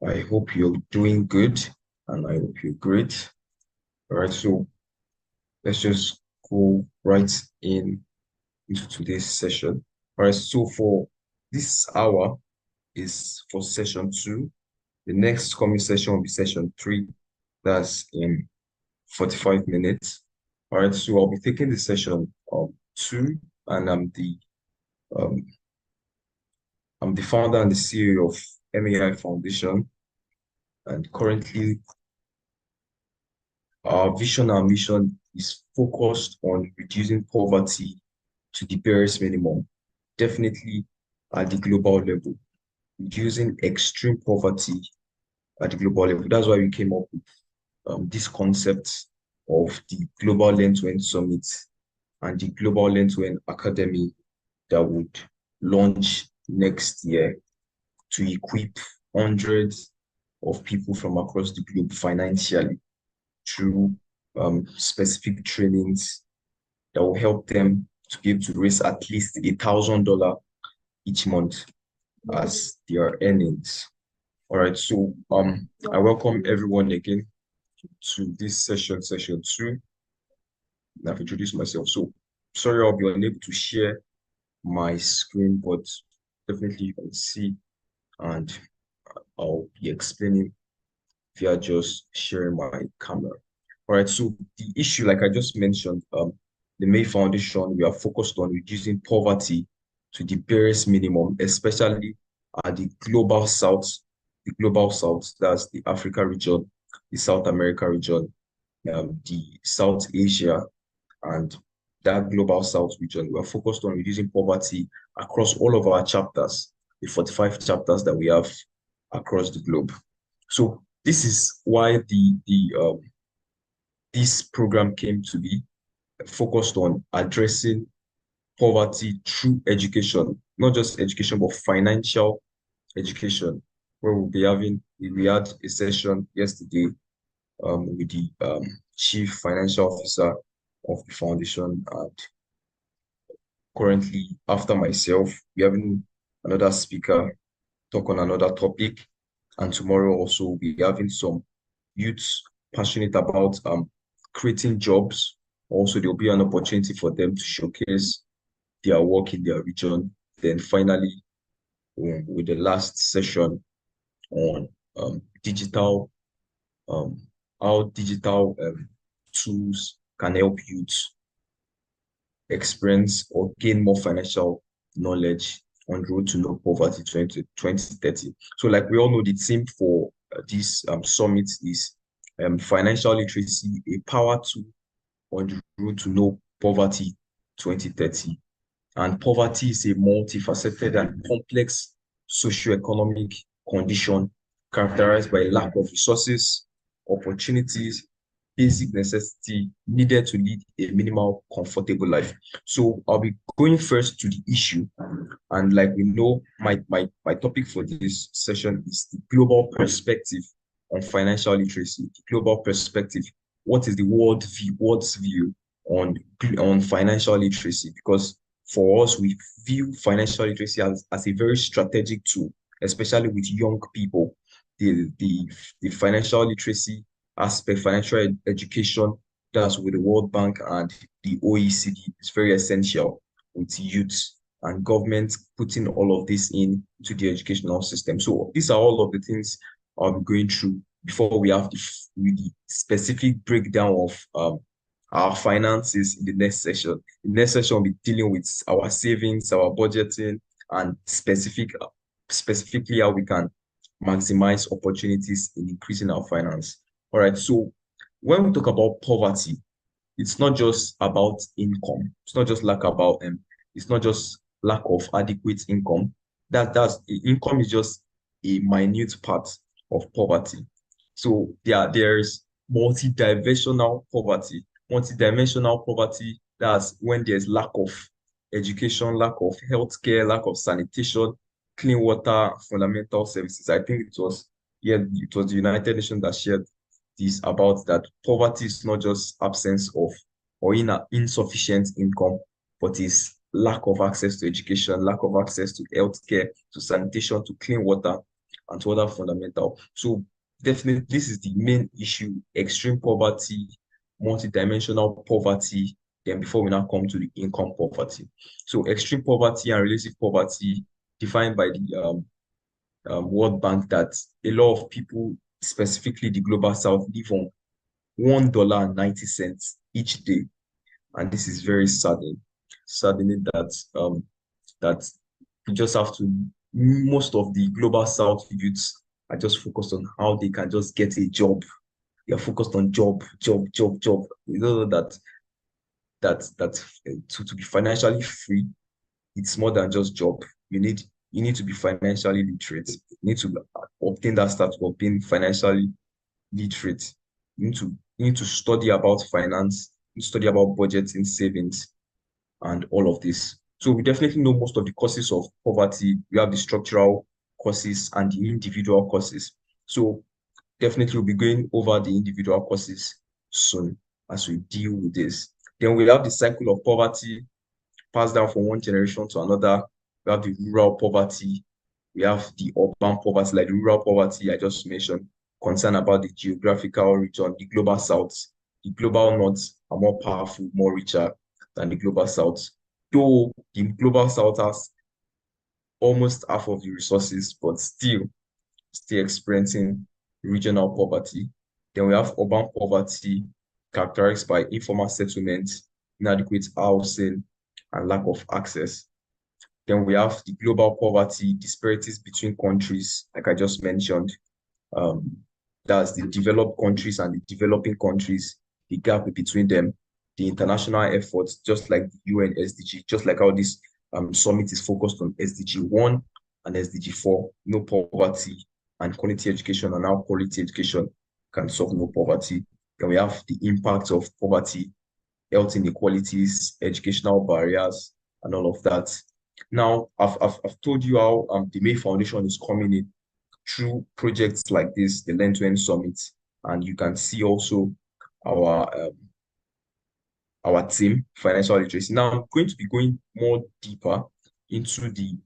I hope you're doing good and I hope you're great. All right, so let's just go right in into today's session. All right, so for this hour is for session two. The next coming session will be session three. That's in 45 minutes. All right, so I'll be taking the session two, and um I'm the founder and the CEO of MAI Foundation, and currently our vision and mission is focused on reducing poverty to the barest minimum, definitely at the global level, reducing extreme poverty at the global level. That's why we came up with this concept of the Global End-to-End Summit and the Global End-to-End Academy that would launch next year to equip hundreds of people from across the globe financially through specific trainings that will help them to be able to raise at least $1,000 each month as their earnings. All right, so I welcome everyone again to this session two. I've introduced myself. So sorry I'll be unable to share my screen, but definitely you can see and I'll be explaining via just sharing my camera. All right, so the issue, like I just mentioned, the May Foundation, we are focused on reducing poverty to the barest minimum, especially at the global south, that's the Africa region, the South America region, the South Asia, and that global south region. We are focused on reducing poverty across all of our chapters, the 45 chapters that we have across the globe. So this is why this program came to be focused on addressing poverty through education, not just education, but financial education, where we had a session yesterday with the chief financial officer of the foundation. And currently, after myself, we're having another speaker talk on another topic. And tomorrow also, we'll be having some youths passionate about creating jobs. Also, there'll be an opportunity for them to showcase their work in their region. Then finally, with the last session on digital, um, how digital tools can help youth experience or gain more financial knowledge on road to no poverty 2030. So like we all know, the theme for this summit is financial literacy, a power tool on the road to no poverty 2030. And poverty is a multifaceted and complex socioeconomic condition characterized by lack of resources, opportunities, basic necessity needed to lead a minimal, comfortable life. So I'll be going first to the issue. And like we know, my topic for this session is the global perspective on financial literacy, the global perspective. What is the world's view on financial literacy? Because for us, we view financial literacy as a very strategic tool, especially with young people. The financial literacy aspect, financial education, that's with the World Bank and the OECD, is very essential with youth and government putting all of this into the educational system. So these are all of the things I'll be going through before we have the specific breakdown of our finances in the next session. The next session will be dealing with our savings, our budgeting, and specifically how we can maximize opportunities in increasing our finance. All right. So when we talk about poverty, it's not just about income. It's not just it's not just lack of adequate income. That's income is just a minute part of poverty. So there's multidimensional poverty. Multidimensional poverty, that's when there's lack of education, lack of healthcare, lack of sanitation, clean water, fundamental services. I think it was the United Nations that shared this about that poverty is not just absence of or insufficient income, but is lack of access to education, lack of access to healthcare, to sanitation, to clean water, and to other fundamental. So definitely this is the main issue: extreme poverty, multidimensional poverty, then before we now come to the income poverty. So extreme poverty and relative poverty defined by the World Bank, that a lot of people, specifically the global south, live on $1.90 each day. And this is very saddening that that you just have to, most of the global south youths are just focused on how they can just get a job. They are focused on job, job, job, job. You know that to be financially free, it's more than just job. You need to be financially literate. You need to obtain that status of being financially literate. You need to study about finance, you study about budgeting, savings, and all of this. So we definitely know most of the causes of poverty. We have the structural causes and the individual causes. So definitely we'll be going over the individual causes soon as we deal with this. Then we have the cycle of poverty passed down from one generation to another. We have the rural poverty. We have the urban poverty, like the rural poverty I just mentioned, concern about the geographical region, the global south. The global north are more powerful, more richer than the global south. Though the global south has almost half of the resources, but still experiencing regional poverty. Then we have urban poverty characterized by informal settlement, inadequate housing, and lack of access. Then we have the global poverty, disparities between countries, like I just mentioned. Um, that's the developed countries and the developing countries, the gap between them, the international efforts, just like the UN SDG, just like how this summit is focused on SDG 1 and SDG 4, no poverty and quality education, and how quality education can solve no poverty. Then we have the impact of poverty, health inequalities, educational barriers, and all of that. Now, I've told you how the MAI Foundation is coming in through projects like this, the Learn to Earn Summit, and you can see also our our team, financial literacy. Now, I'm going to be going more deeper into the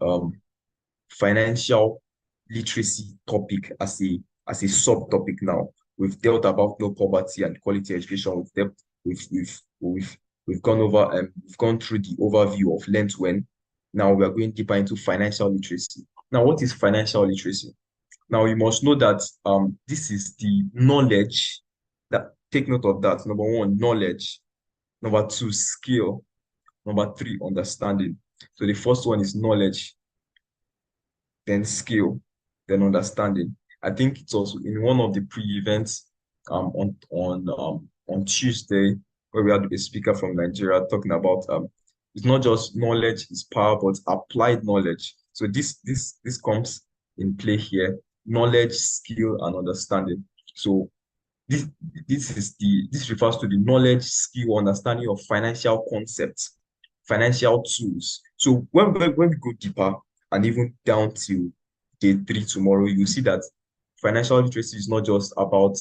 financial literacy topic as a subtopic now. We've dealt about no poverty and quality education. We've gone over and we've gone through the overview of Learn to Earn. Now we are going deeper into financial literacy. Now, what is financial literacy? Now you must know that this is the knowledge that, take note of that. Number one, knowledge. Number two, skill. Number three, understanding. So the first one is knowledge, then skill, then understanding. I think it's also in one of the pre-events on Tuesday, where we had a speaker from Nigeria talking about it's not just knowledge is power, but applied knowledge. So this comes in play here: knowledge, skill, and understanding. So this this refers to the knowledge, skill, understanding of financial concepts, financial tools. So when we go deeper and even down to day three tomorrow, you see that financial literacy is not just about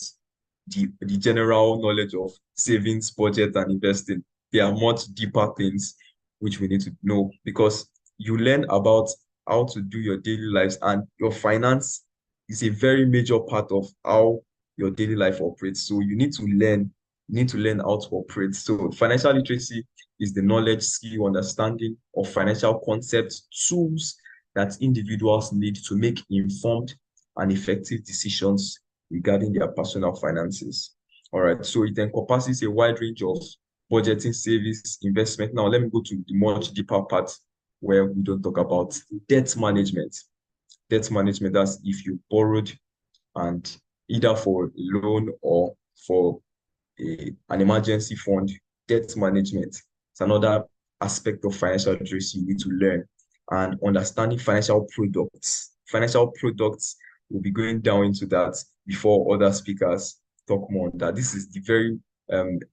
the general knowledge of savings, budget, and investing. There are much deeper things which we need to know, because you learn about how to do your daily lives, and your finance is a very major part of how your daily life operates. So you need to learn how to operate. So financial literacy is the knowledge, skill, understanding of financial concepts, tools that individuals need to make informed and effective decisions regarding their personal finances. All right, so it encompasses a wide range of budgeting, savings, investment. Now, let me go to the much deeper part where we don't talk about debt management. Debt management, that's if you borrowed, and either for a loan or for an emergency fund. Debt management. It's another aspect of financial literacy you need to learn. And understanding financial products. Financial products, will be going down into that before other speakers talk more on that. This is the very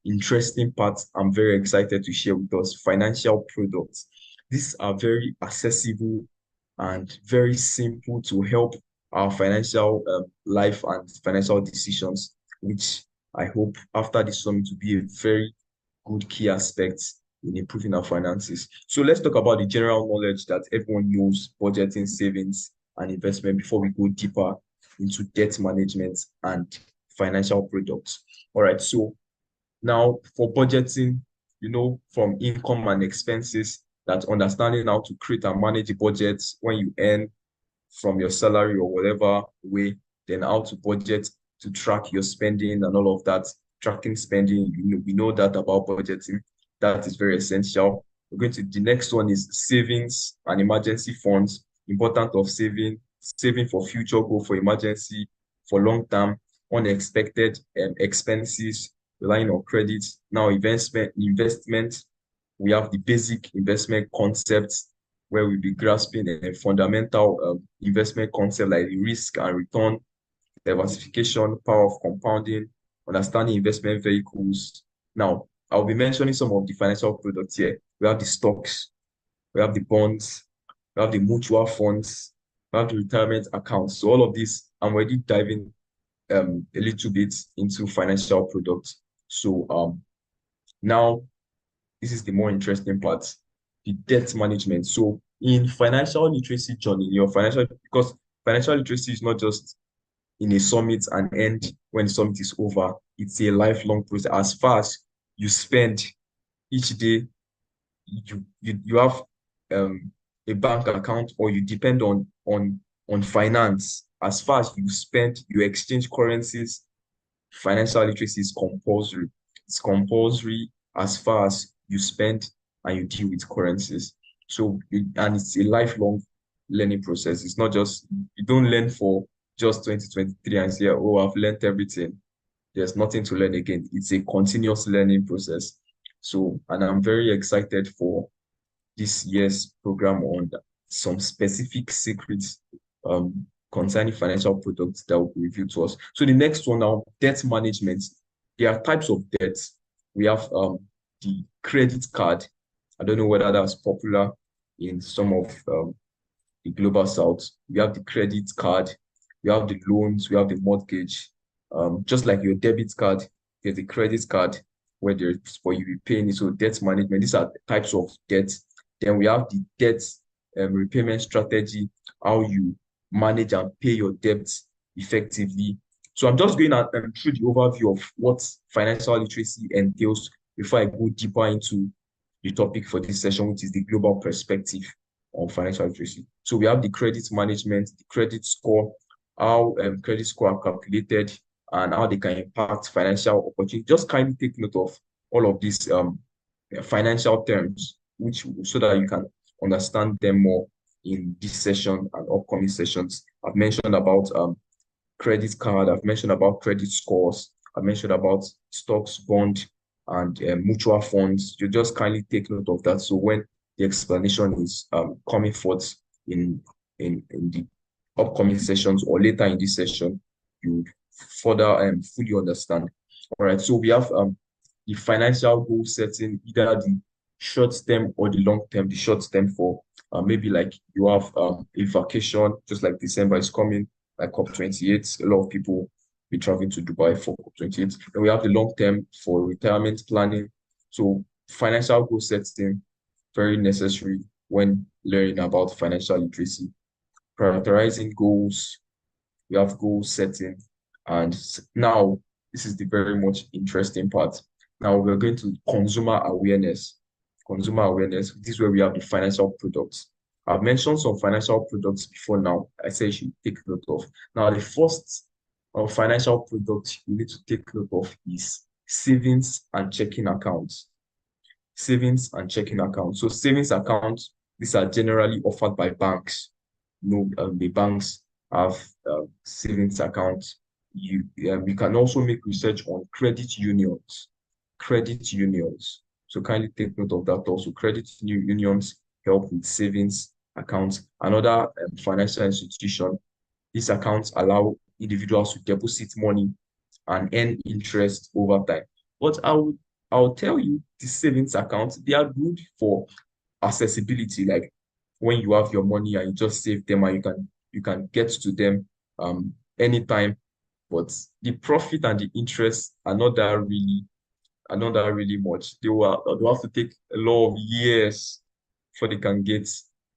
interesting part I'm very excited to share with us. Financial products. These are very accessible and very simple to help our financial life and financial decisions, which I hope after this summit to be a very good key aspect in improving our finances. So let's talk about the general knowledge that everyone knows: budgeting, savings, and investment before we go deeper into debt management and financial products. All right, so now for budgeting, from income and expenses, that understanding how to create and manage a budget when you earn from your salary or whatever way, then how to budget to track your spending and all of that, tracking spending. We know that about budgeting. That is very essential. We're going to the next one is savings and emergency funds. Important of saving for future goal, for emergency, for long term, unexpected expenses, relying on credit. Now, investment, we have the basic investment concepts where we'll be grasping a fundamental investment concept like risk and return, diversification, power of compounding, understanding investment vehicles. Now, I'll be mentioning some of the financial products here. We have the stocks, we have the bonds, we have the mutual funds, we have the retirement accounts. So all of this, I'm already diving a little bit into financial products. So now this is the more interesting part, the debt management. So in financial literacy journey, because financial literacy is not just in a summit and end when the summit is over. It's a lifelong process. As far as you spend each day, you have a bank account or you depend on finance. As far as you spend, you exchange currencies, financial literacy is compulsory. It's compulsory as far as you spend and you deal with currencies. So, and it's a lifelong learning process. It's not just, you don't learn for just 2023 and say, oh, I've learned everything. There's nothing to learn again. It's a continuous learning process. So, and I'm very excited for this year's program on some specific secrets concerning financial products that will be revealed to us. So the next one now, debt management. There are types of debts. We have the credit card. I don't know whether that's popular in some of the global south. We have the credit card, we have the loans, we have the mortgage. Just like your debit card, there's a credit card where there's for you repaying it. So debt management, these are types of debt. Then we have the debt repayment strategy, how you manage and pay your debts effectively. So I'm just going through the overview of what financial literacy entails before I go deeper into the topic for this session, which is the global perspective on financial literacy. So we have the credit management, the credit score, how credit score are calculated, and how they can impact financial opportunity. Just kindly take note of all of these financial terms, which so that you can understand them more in this session and upcoming sessions. I've mentioned about credit card, I've mentioned about credit scores, I've mentioned about stocks, bond, and mutual funds. You just kindly take note of that. So when the explanation is coming forth in the upcoming sessions or later in this session, you further fully understand. All right, so we have the financial goal setting, either the short term or the long term. The short term for maybe like you have a vacation, just like December is coming, like COP28. A lot of people be traveling to Dubai for COP28. And we have the long term for retirement planning. So financial goal setting, very necessary when learning about financial literacy. Prioritizing goals, we have goal setting. And now, this is the very much interesting part. Now we're going to consumer awareness. Consumer awareness, this is where we have the financial products. I've mentioned some financial products before now. I say you should take note of. Now, the first financial product you need to take note of is savings and checking accounts. Savings and checking accounts. So savings accounts, these are generally offered by banks. The banks have savings accounts. You can also make research on credit unions. Credit unions. So kindly take note of that also. Credit unions help with savings accounts. Another financial institution, these accounts allow individuals to deposit money and earn interest over time. But I'll tell you, the savings accounts, they are good for accessibility. Like when you have your money and you just save them and you can get to them anytime. But the profit and the interest are not that really much. They'll have to take a lot of years before they can get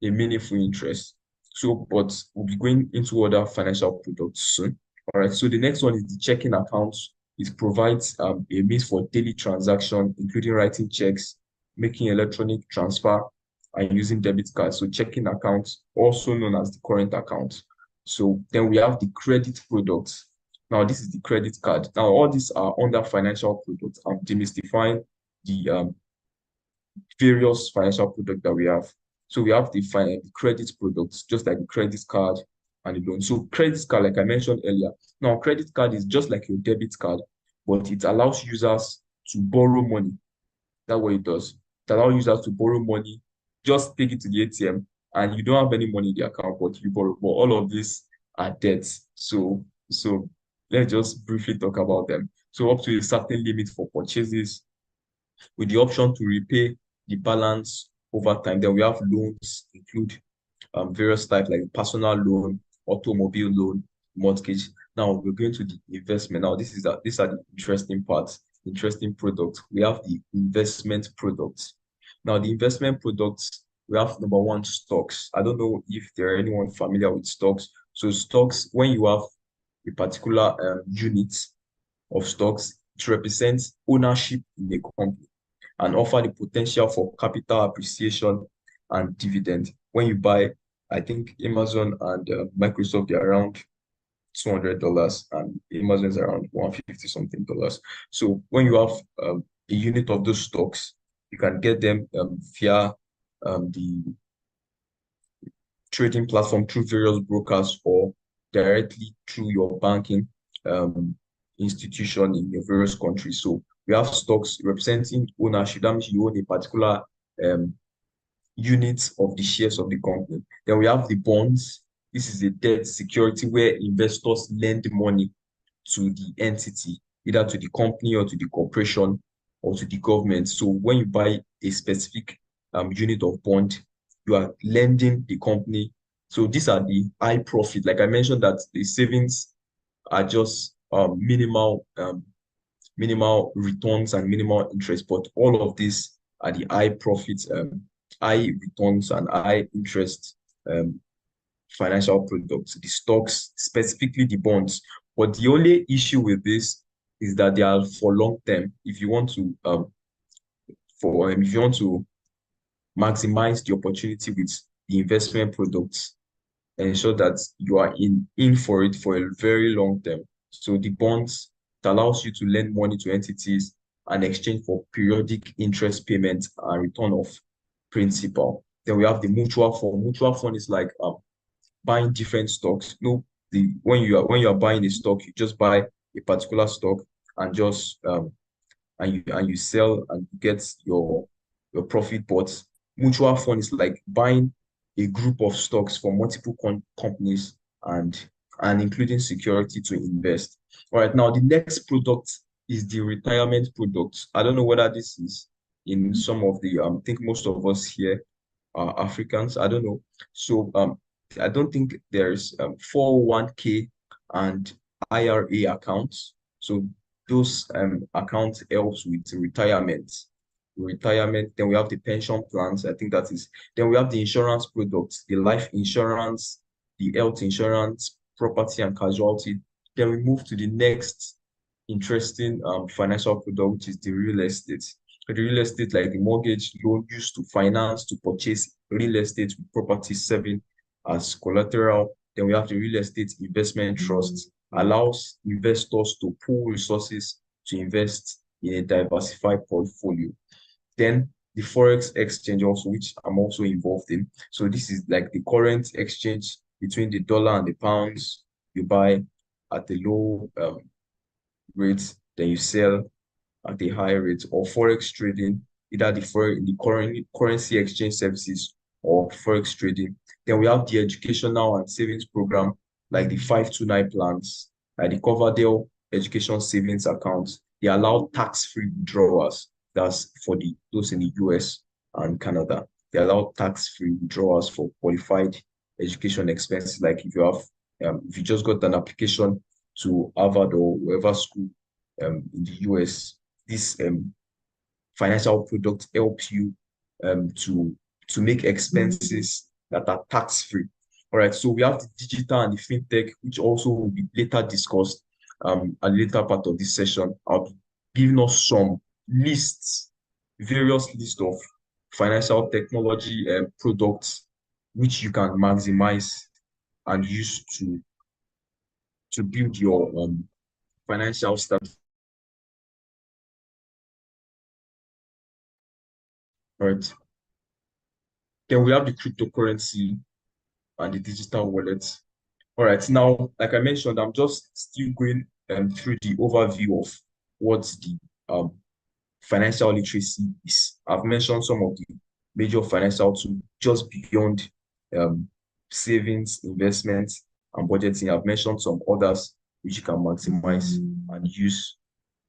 a meaningful interest. So, but we'll be going into other financial products soon. All right. So the next one is the checking account. It provides a means for daily transaction, including writing checks, making electronic transfer, and using debit cards. So checking account, also known as the current account. So then we have the credit products. Now this is the credit card. Now all these are under financial products. I'm demystifying the various financial products that we have. So we have the credit products, just like the credit card and the loan. So credit card, like I mentioned earlier, now credit card is just like your debit card, but it allows users to borrow money. That's what it does. It allows users to borrow money, just take it to the ATM, and you don't have any money in the account, but you borrow. But all of these are debts. So let's just briefly talk about them. So up to a certain limit for purchases, with the option to repay the balance over time. Then we have loans, include various types like personal loan, automobile loan, mortgage. Now we're going to the investment. Now these are the interesting parts, interesting products. We have the investment products. Now the investment products, we have number one, stocks. I don't know if there are anyone familiar with stocks. So stocks, when you have a particular unit of stocks, it represents ownership in a company and offer the potential for capital appreciation and dividend. When you buy, I think Amazon and Microsoft, they're around $200 and Amazon is around 150 something dollars. So when you have a unit of those stocks, you can get them via the trading platform through various brokers or directly through your banking um, institution in your various countries. So we have stocks representing ownership. That means you own a particular um, unit of the shares of the company. Then we have the bonds. This is a debt security where investors lend money to the entity, either to the company or to the corporation or to the government. So when you buy a specific unit of bond, you are lending the company. So these are the high profit. Like I mentioned, that the savings are just minimal returns and minimal interest, but all of these are the high profits, high returns and high interest um, financial products, the stocks, specifically the bonds. But the only issue with this is that they are for long term. If you want to maximize the opportunity with the investment products, ensure that you are in for it for a very long term. So the bonds, it allows you to lend money to entities and exchange for periodic interest payments and return of principal. Then we have the mutual fund. Mutual fund is like buying different stocks. No, the when you are buying a stock, you just buy a particular stock and just and you sell and you get your profit. But mutual fund is like buying a group of stocks from multiple companies and including security to invest. All right, now the next product is the retirement product. I don't know whether this is in some of the I think most of us here are Africans. I don't know. So I don't think there's 401k and IRA accounts. So those accounts helps with retirement. Then we have the pension plans. I think that is. Then we have the insurance products, the life insurance, the health insurance, property and casualty. Then we move to the next interesting financial product, which is the real estate. So the real estate, like the mortgage loan used to finance to purchase real estate with property serving as collateral. Then we have the real estate investment trust, allows investors to pool resources to invest in a diversified portfolio. Then the forex exchange also, which I'm also involved in. So this is like the current exchange between the dollar and the pounds. You buy at the low rate, then you sell at a high rate, or forex trading, either the current currency exchange services or forex trading. Then we have the educational and savings program, like the 529 plans, like the Coverdale Education Savings Accounts. They allow tax-free withdrawals. That's for those in the US and Canada. They allow tax-free withdrawals for qualified education expenses. Like if you just got an application to Harvard or wherever school in the US, this financial product helps you to make expenses that are tax-free. All right, so we have the digital and the fintech, which also will be later discussed at the later part of this session. I'll be giving us some lists, various lists of financial technology products which you can maximize and use to build your financial status. Right. Then we have the cryptocurrency and the digital wallet. All right. Now, like I mentioned, I'm just still going through the overview of what the um, financial literacy is. I've mentioned some of the major financial tools just beyond um, savings, investments, and budgeting. I've mentioned some others which you can maximize and use,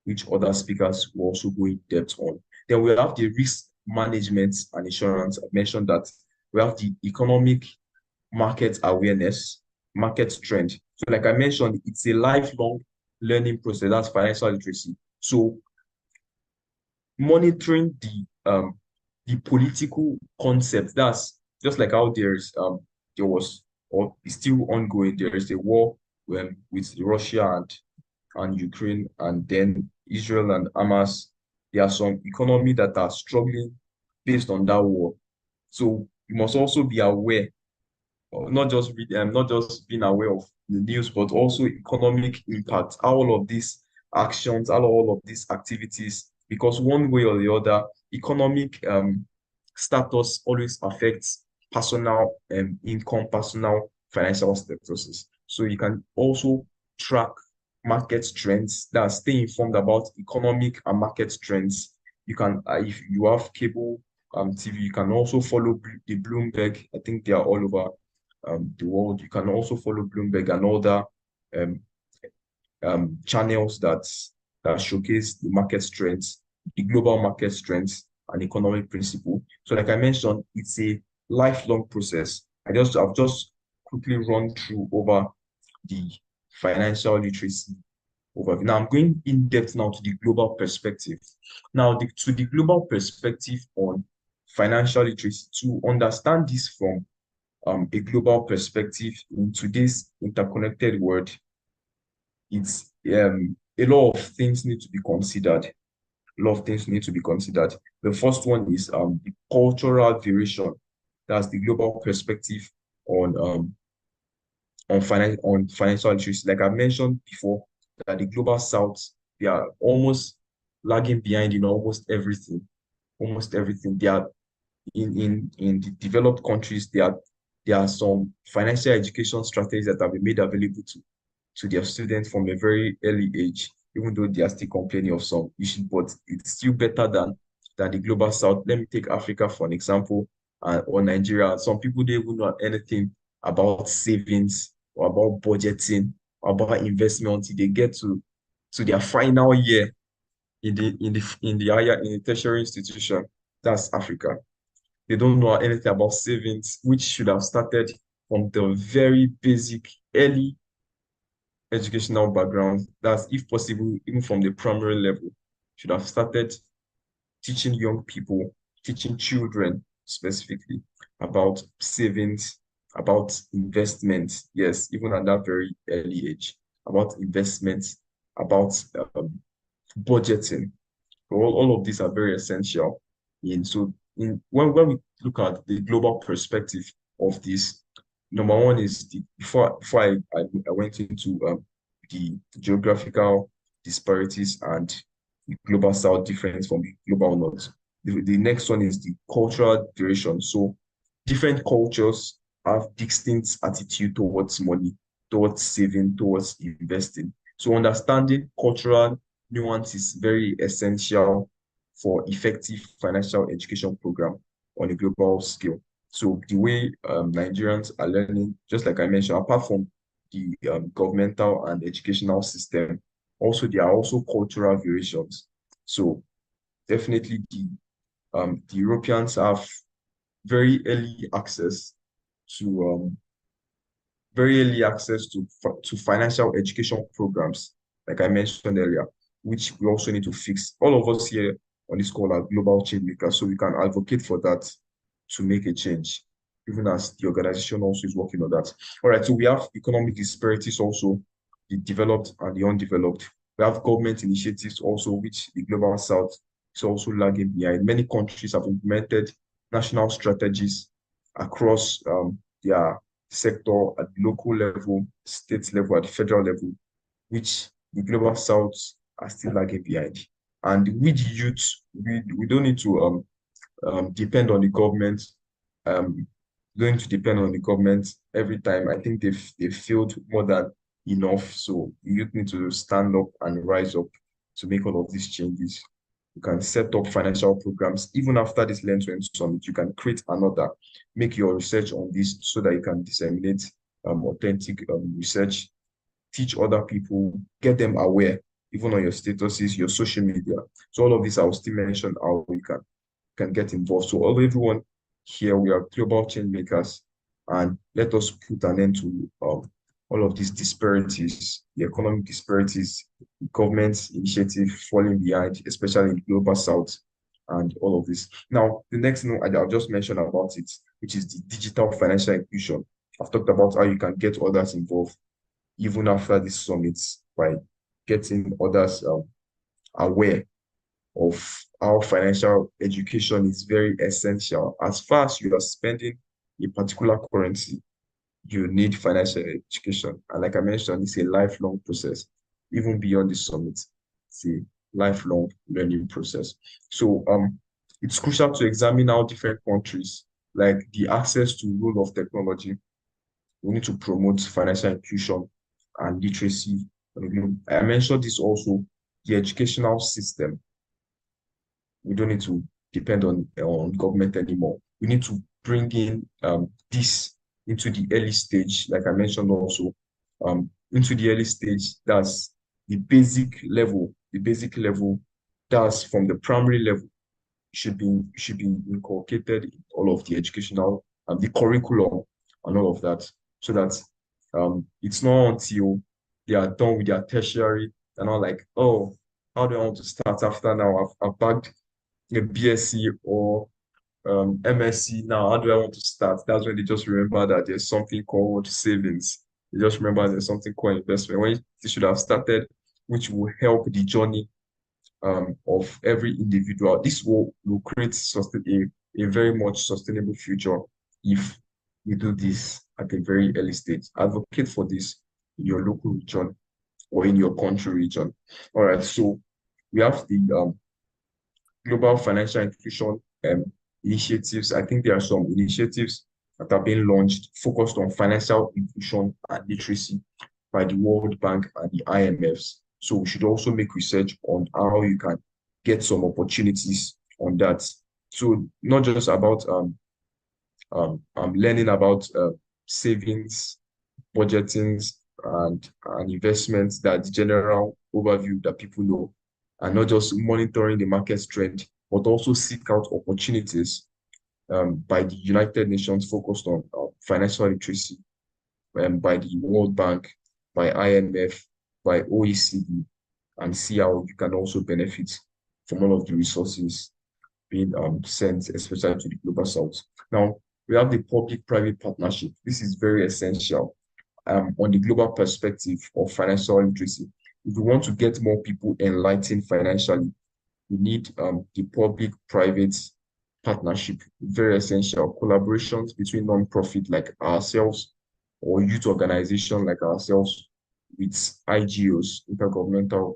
which other speakers will also go in depth on. Then we have the risk management and insurance. I mentioned that we have the economic market awareness, market trend. So, like I mentioned, it's a lifelong learning process. That's financial literacy. So, monitoring the political concept. That's just like how there was or is still ongoing. There is a war with Russia and Ukraine, and then Israel and Hamas. There are some economy that are struggling based on that war. So you must also be aware, or not just being aware of the news, but also economic impact, how all of these actions, how all of these activities, because one way or the other, economic status always affects personal income, personal financial statuses. So you can also track market trends, that stay informed about economic and market trends. You can, if you have cable TV, you can also follow the Bloomberg. I think they are all over the world. You can also follow Bloomberg and other um, channels that showcase the market strengths, the global market strengths, and economic principle. So, like I mentioned, it's a lifelong process. I've just quickly run through over the financial literacy overview. Now, I'm going in depth now to the global perspective. Now, to the global perspective on financial literacy, to understand this from a global perspective in today's interconnected world, it's a lot of things need to be considered. A lot of things need to be considered. The first one is the cultural variation. That's the global perspective on on financial literacy. Like I mentioned before, that the global south, they are almost lagging behind in almost everything. Almost everything. They are in the developed countries, there are some financial education strategies that have been made available to their students from a very early age, even though they are still complaining of some issues, but it's still better than the global south. Let me take Africa for an example, or Nigeria. Some people don't even know anything about savings or about budgeting or about investment until they get to their final year in the tertiary institution. That's Africa. They don't know anything about savings, which should have started from the very basic, early educational background. That's, if possible, even from the primary level, should have started teaching young people, teaching children specifically about savings, about investments. Yes, even at that very early age, about investments, about budgeting. All of these are very essential. When we look at the global perspective of this, number one is before I went into the geographical disparities and the global south difference from the global north. The next one is the cultural duration. So different cultures have distinct attitude towards money, towards saving, towards investing. So understanding cultural nuance is very essential for effective financial education program on a global scale. So the way Nigerians are learning, just like I mentioned, apart from the governmental and educational system, also there are also cultural variations. So definitely the Europeans have very early access to to financial education programs, like I mentioned earlier, which we also need to fix. All of us here on this call are global change makers, so we can advocate for that to make a change. even as the organization also is working on that. All right, so we have economic disparities also, the developed and the undeveloped. We have government initiatives also, which the Global South is also lagging behind. Many countries have implemented national strategies across their sector at the local level, state level, at the federal level, which the Global South are still lagging behind. And with youth, we don't need to depend on the government, um, going to depend on the government every time. I think they've failed more than enough. So you need to stand up and rise up to make all of these changes. You can set up financial programs. Even after this Learn to Earn Summit, you can create another, make your research on this so that you can disseminate authentic research, teach other people, get them aware, even on your statuses, your social media. So all of this, I will still mention how we can get involved. So all everyone here, we are global change makers, and let us put an end to all of these disparities, the economic disparities, government initiative falling behind, especially in the global south, and all of this. Now, the next thing I'll just mention about it, which is the digital financial inclusion. I've talked about how you can get others involved even after this summit by getting others aware of how financial education is very essential. As far as you are spending a particular currency, you need financial education. And like I mentioned, it's a lifelong process, even beyond the summit. It's a lifelong learning process. So it's crucial to examine how different countries, like the access to role of technology, we need to promote financial inclusion and literacy. I mentioned this also, the educational system. We don't need to depend on government anymore. We need to bring in this into the early stage, like I mentioned also, into the early stage. That's the basic level. The basic level, that's from the primary level, should be inculcated in all of the educational the curriculum and all of that, so that it's not until they are done with their tertiary and not like, oh, how do I want to start after now? I've bagged a BSc or MSc. Now how do I want to start? That's when they just remember that there's something called savings. They just remember there's something called investment when they should have started, which will help the journey of every individual. This will create a very much sustainable future if we do this at a very early stage. Advocate for this in your local region or in your country region. All right, so we have the global financial inclusion initiatives. I think there are some initiatives that are being launched focused on financial inclusion and literacy by the World Bank and the IMFs. So we should also make research on how you can get some opportunities on that. So not just about learning about savings, budgetings, and investments, that the general overview that people know, and not just monitoring the market trend, but also seek out opportunities by the United Nations focused on financial literacy, by the World Bank, by IMF, by OECD, and see how you can also benefit from all of the resources being sent, especially to the global south. Now, we have the public-private partnership. This is very essential on the global perspective of financial literacy. If we want to get more people enlightened financially, we need the public-private partnership, very essential. Collaborations between non-profit like ourselves or youth organizations like ourselves with IGOs, intergovernmental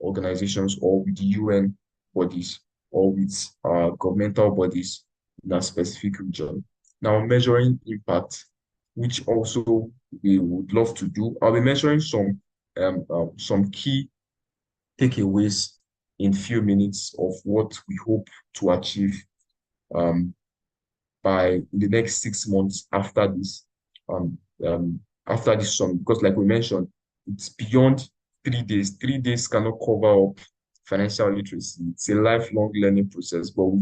organizations, or with the UN bodies, or with governmental bodies in a specific region. Now, measuring impact, which also we would love to do. I'll be measuring some key takeaways in few minutes of what we hope to achieve um, by the next 6 months um, after this summit. Because like we mentioned, it's beyond 3 days. 3 days cannot cover up financial literacy. It's a lifelong learning process, but we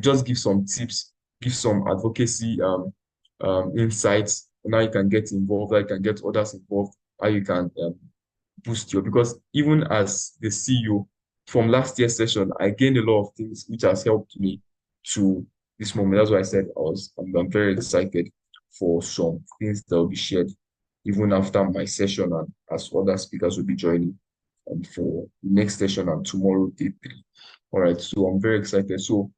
just give some tips, give some advocacy insights on how you can get involved, how you can get others involved, how you can boost your, because even as the CEO from last year's session, I gained a lot of things which has helped me to this moment. That's why I said I'm very excited for some things that will be shared even after my session and as other speakers will be joining for the next session and tomorrow day three. All right, so I'm very excited. So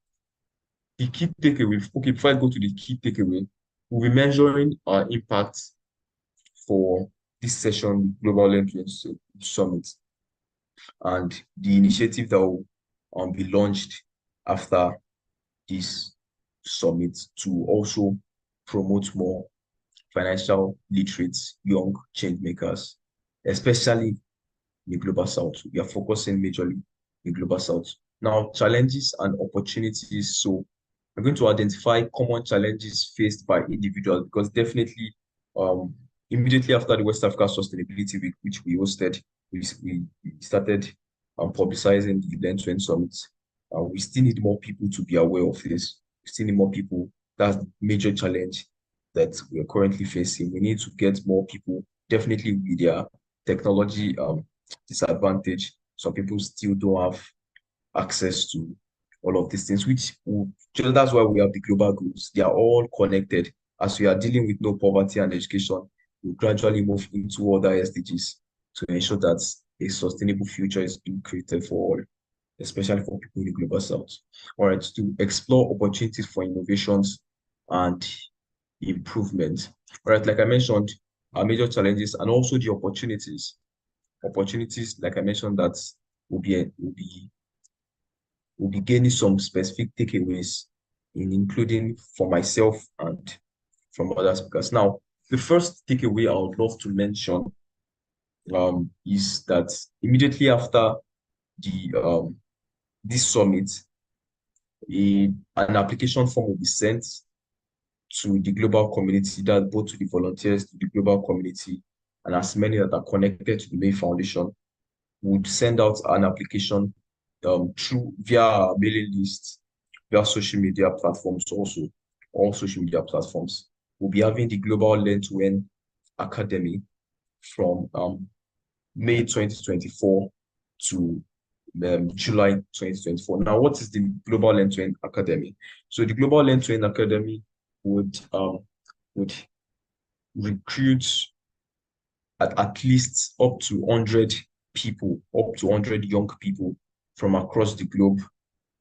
the key takeaway, okay, before I go to the key takeaway, we'll be measuring our impact for this session, Global Learning Summit, and the initiative that will be launched after this summit to also promote more financial literate young change makers, especially in the global south. We are focusing majorly in global south. Now, challenges and opportunities. So we're going to identify common challenges faced by individuals because definitely um, immediately after the West Africa Sustainability Week, which we hosted, we started publicizing the Learn to Earn Summit. We still need more people to be aware of this. We still need more people. That's the major challenge that we are currently facing. We need to get more people, definitely with their technology disadvantage. Some people still don't have access to all of these things, that's why we have the global goals. They are all connected. As we are dealing with no poverty and education, we gradually move into other SDGs to ensure that a sustainable future is being created for all, especially for people in the global south. All right, to explore opportunities for innovations and improvement. All right, like I mentioned, our major challenges and also the opportunities. Opportunities, like I mentioned, that will be gaining some specific takeaways in including for myself and from other speakers. Now, the first takeaway I would love to mention is that immediately after the this summit, an application form will be sent to the global community, that both to the volunteers, to the global community, and as many that are connected to the MAI Foundation, would send out an application through via our mailing list, via social media platforms also, all social media platforms. We'll be having the Global Learn to Earn Academy from May 2024 to July 2024. Now, what is the Global Learn to Earn Academy? So the Global Learn to Earn Academy would recruit at least up to 100 people, up to 100 young people from across the globe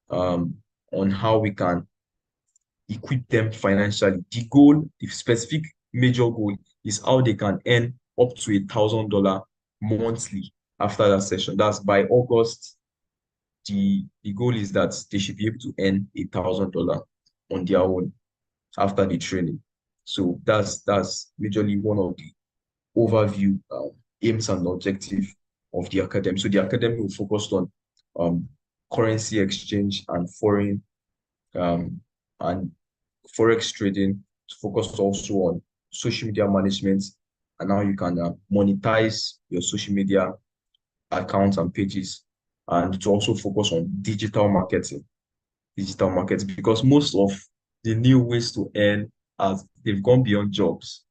on how we can equip them financially. The goal, the specific major goal is how they can earn up to $1,000 monthly after that session. That's by August. The goal is that they should be able to earn $1,000 on their own after the training. So that's majorly one of the overview aims and objective of the academy. So the academy will focus on currency exchange and foreign and forex trading, focused also on social media management and how you can monetize your social media accounts and pages, and to also focus on digital marketing, because most of the new ways to earn, as they've gone beyond jobs.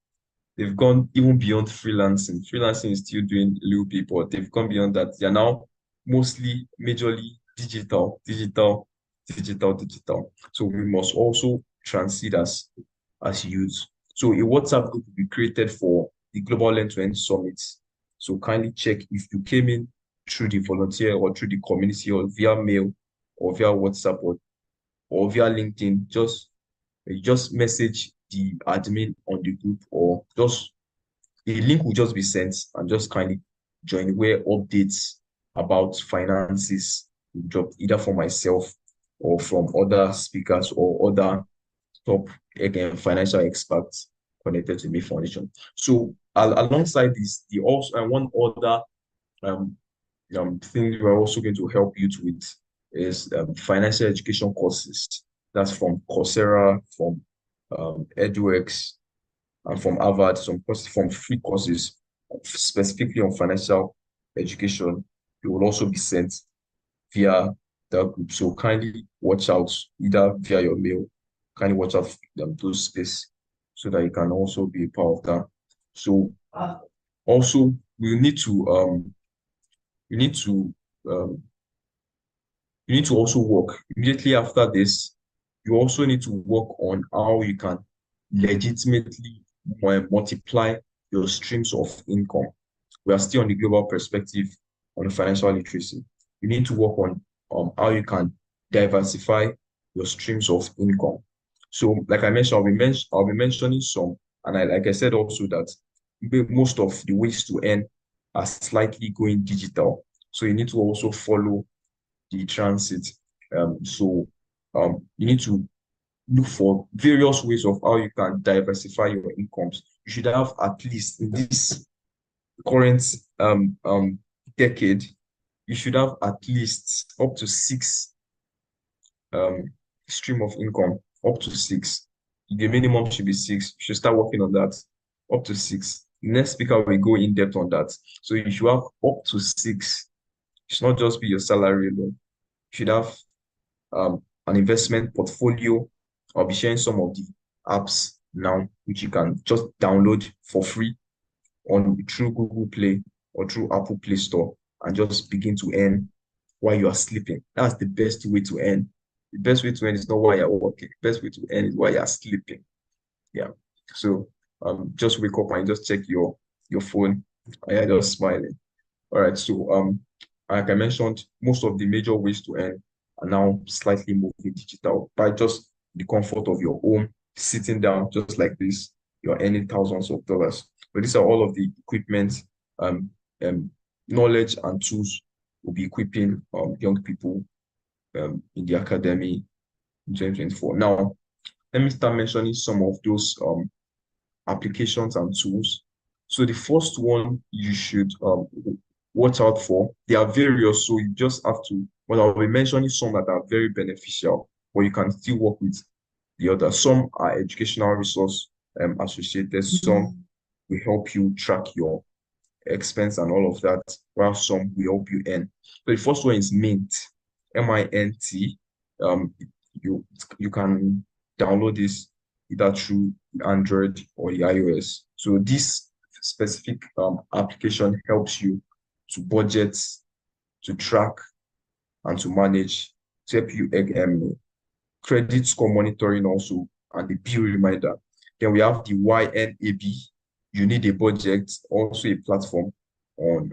They've gone even beyond freelancing. Freelancing is still doing a little bit, but they've gone beyond that. They're now mostly, majorly digital. So we must also transit as youth. So a WhatsApp group will be created for the Global End-to-End Summit. So kindly check if you came in through the volunteer or through the community or via mail or via WhatsApp or via LinkedIn. Just message the admin on the group, or just the link will just be sent, and just kindly join where updates about finances will drop either from myself or from other speakers or other top, again, financial experts connected to MAI Foundation. So alongside this, the also and one other um, thing we're also going to help you with is financial education courses. That's from Coursera, from edX, and from Harvard, some courses, from free courses specifically on financial education. It will also be sent via that group. So kindly watch out, either via your mail, kindly watch out for those space so that you can also be a part of that. So also we need to you need to um, you need to also work immediately after this. You also need to work on how you can legitimately multiply your streams of income. We are still on the global perspective on the financial literacy. You need to work on how you can diversify your streams of income. So, like I mentioned, I'll be mentioning some, and like I said also that most of the ways to earn are slightly going digital. So you need to also follow the transit. You need to look for various ways of how you can diversify your incomes. You should have at least in this current decade, you should have at least up to six um stream of income, up to six. The minimum should be six. You should start working on that. Up to six. Next speaker will go in depth on that. So you should have up to six. It should not just be your salary alone. You should have an investment portfolio. I'll be sharing some of the apps now, which you can just download for free on through Google Play or through Apple Play Store and just begin to earn while you are sleeping. That's the best way to earn. The best way to earn is not while you're working. The best way to earn is while you're sleeping. Yeah. So just wake up and just check your phone and you're just smiling. All right. So like I mentioned, most of the major ways to earn are now slightly moving digital by just the comfort of your home, sitting down just like this, you're earning thousands of dollars. But these are all of the equipment, um, um, knowledge and tools will be equipping young people in the academy in 2024. Now, let me start mentioning some of those applications and tools. So the first one you should watch out for, they are various, so you just have to, well, I'll be mentioning some that are very beneficial, but you can still work with the other. Some are educational resource associated, some will help you track your expense and all of that, while some will help you earn. So the first one is Mint, MINT. Um, you can download this either through Android or the iOS. So this specific application helps you to budget, to track, and to manage, to help you credit score monitoring also, and the bill reminder. Then we have the YNAB. You need a budget, also a platform on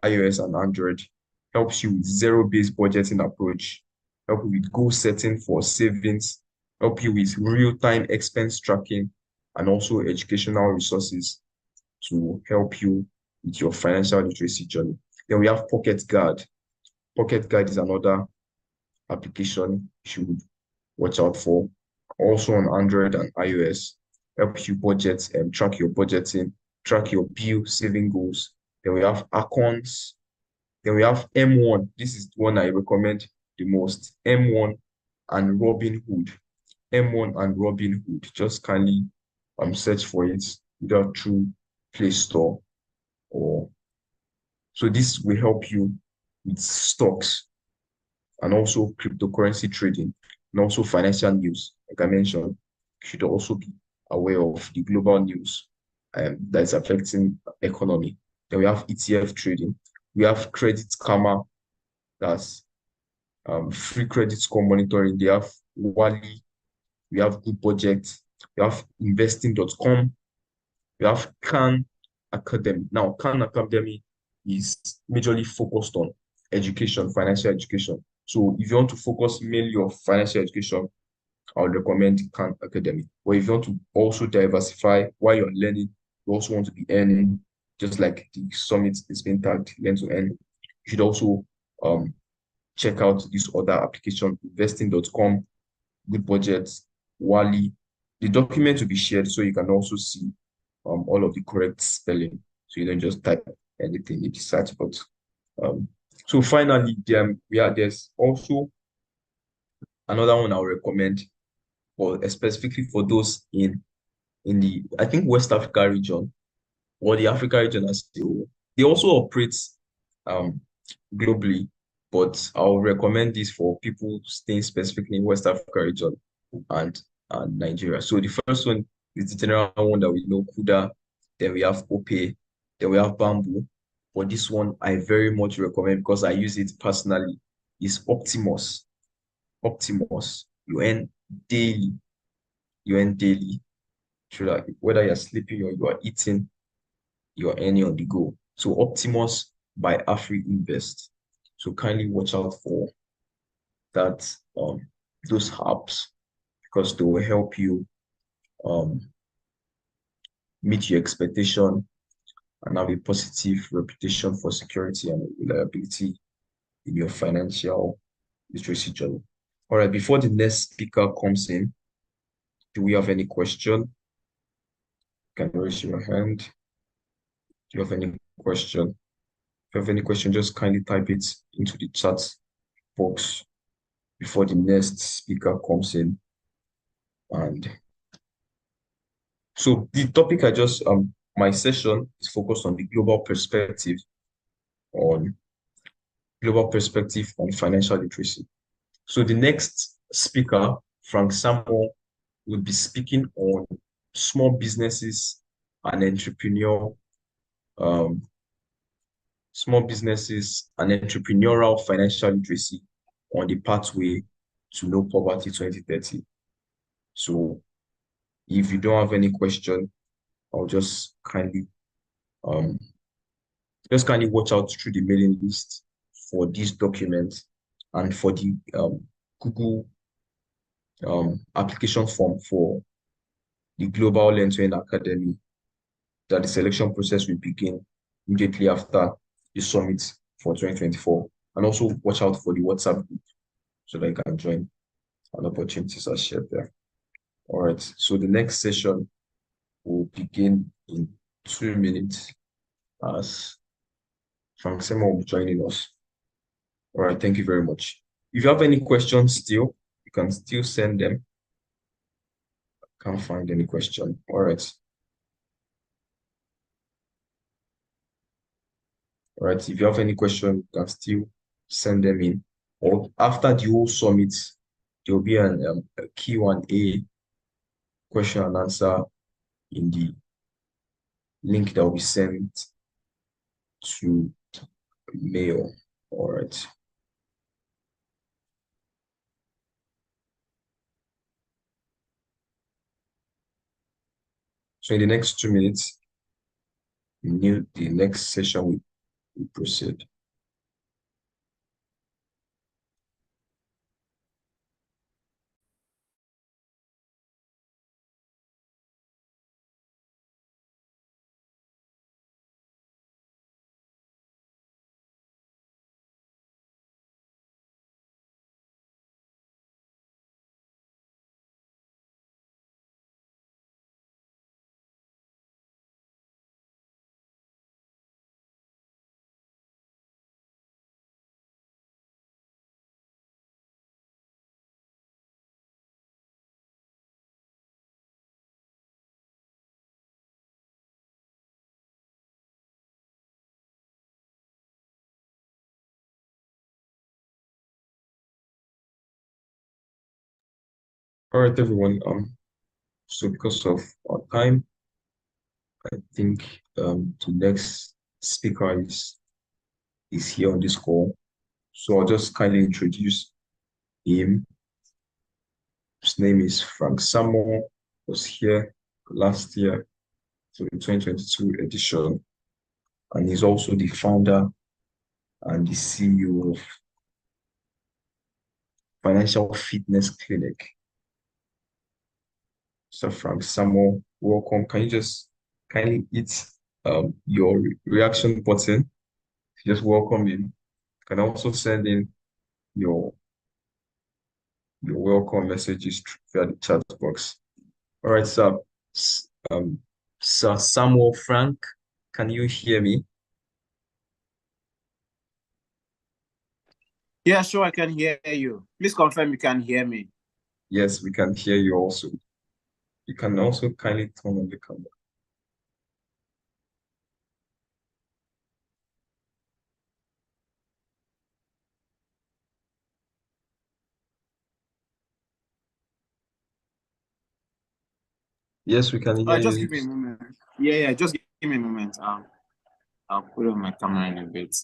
iOS and Android. Helps you with zero-based budgeting approach, help you with goal setting for savings, help you with real-time expense tracking, and also educational resources to help you with your financial literacy journey. Then we have Pocket Guard. Pocket Guard is another application you should watch out for. Also on Android and iOS, helps you budget and track your budgeting, track your bill saving goals. Then we have Accounts. Then we have M1. This is the one I recommend the most. M1 and Robinhood. M1 and Robinhood. Just kindly search for it either through Play Store or so this will help you with stocks and also cryptocurrency trading and also financial news. Like I mentioned, you should also be aware of the global news that is affecting economy. Then we have ETF trading. We have Credit Karma, that's free credit score monitoring. They have Wally. We have Good Budget. We have investing.com. We have Khan Academy. Now, Khan Academy is majorly focused on education, financial education. So if you want to focus mainly on financial education, I would recommend Khan Academy. But if you want to also diversify while you're learning, you also want to be earning, just like the summit is being tagged, learn to earn. You should also check out this other application, investing.com, Good Budget, Wally. The document will be shared so you can also see all of the correct spelling. So you don't just type anything in the search box. So finally, there's also another one I would recommend for specifically for those in the I think West Africa region or the Africa region as a whole. They also operate um globally, but I'll recommend this for people staying specifically in West Africa region and Nigeria. So the first one is the general one that we know, Kuda. Then we have Opay. Then we have Bamboo. But this one I very much recommend because I use it personally. Is Optimus. Optimus. You earn daily. You earn daily. So that whether you're sleeping or you are eating, you're earning on the go. So Optimus by Afri Invest. So kindly watch out for that those apps because they will help you um meet your expectation and have a positive reputation for security and reliability in your financial literacy journey. All right, before the next speaker comes in, do we have any question? You can raise your hand. Do you have any question? If you have any question, just kindly type it into the chat box before the next speaker comes in. And so the topic my session is focused on the on global perspective on financial literacy. So the next speaker, Frank Samuel, will be speaking on small businesses and um, small businesses and entrepreneurial financial literacy on the pathway to no poverty 2030. So if you don't have any question, I'll um just kindly watch out through the mailing list for these documents and for the Google application form for the Global Learn Academy that the selection process will begin immediately after the summit for 2024. And also watch out for the WhatsApp group so that you can join and opportunities are shared there. All right, so the next session will begin in 2 minutes as Frank Sema will be joining us. All right, thank you very much. If you have any questions still, you can still send them. Can't find any question. All right. All right. If you have any question, you can still send them in. Or after the whole summit, there will be a Q&A question and answer in the link that will be sent to mail. All right. So in the next 2 minutes, the next session will proceed. All right, everyone. So because of our time, I think the next speaker is here on this call. So I'll just kindly introduce him. His name is Frank Samuel, was here last year, so the 2022 edition, and he's also the founder and the CEO of Financial Fitness Clinic. So Frank Samuel, welcome. Can you just kindly hit your reaction button to just welcome him? You can also send in your welcome messages via the chat box. All right, sir. Um, Sir Samuel Frank, can you hear me? Yeah, sure, I can hear you. Please confirm you can hear me. Yes, we can hear you also. You can also kindly turn on the camera. Yes, we can hear Just you. give me a moment. Yeah, just give me a moment. I'll put on my camera in a bit.